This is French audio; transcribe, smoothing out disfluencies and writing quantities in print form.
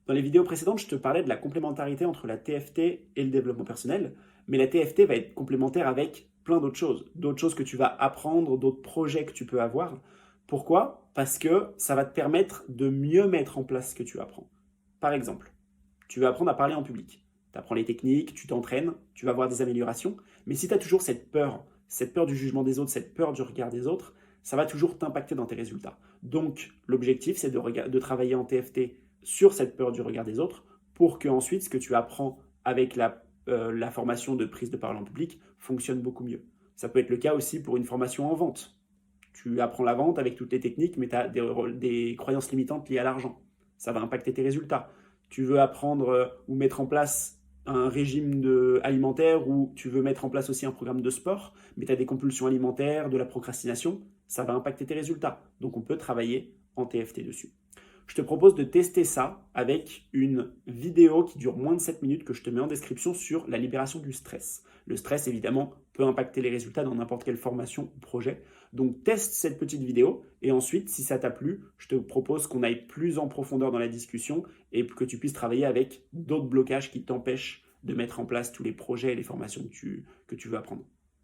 Dans les vidéos précédentes, je te parlais de la complémentarité entre la TFT et le développement personnel, mais la TFT va être complémentaire avec plein d'autres choses que tu vas apprendre, d'autres projets que tu peux avoir. Pourquoi? Parce que ça va te permettre de mieux mettre en place ce que tu apprends. Par exemple, tu vas apprendre à parler en public. Tu apprends les techniques, tu t'entraînes, tu vas avoir des améliorations, mais si tu as toujours cette peur du jugement des autres, cette peur du regard des autres, ça va toujours t'impacter dans tes résultats. Donc, l'objectif, c'est de travailler en TFT sur cette peur du regard des autres pour que ensuite ce que tu apprends avec la formation de prise de parole en public fonctionne beaucoup mieux. Ça peut être le cas aussi pour une formation en vente. Tu apprends la vente avec toutes les techniques, mais tu as des croyances limitantes liées à l'argent. Ça va impacter tes résultats. Tu veux apprendre ou mettre en place un régime alimentaire ou tu veux mettre en place aussi un programme de sport, mais tu as des compulsions alimentaires, de la procrastination, ça va impacter tes résultats. Donc on peut travailler en TFT dessus. Je te propose de tester ça avec une vidéo qui dure moins de 7 minutes que je te mets en description sur la libération du stress. Le stress, évidemment, peut impacter les résultats dans n'importe quelle formation ou projet. Donc, teste cette petite vidéo et ensuite, si ça t'a plu, je te propose qu'on aille plus en profondeur dans la discussion et que tu puisses travailler avec d'autres blocages qui t'empêchent de mettre en place tous les projets et les formations que tu veux apprendre.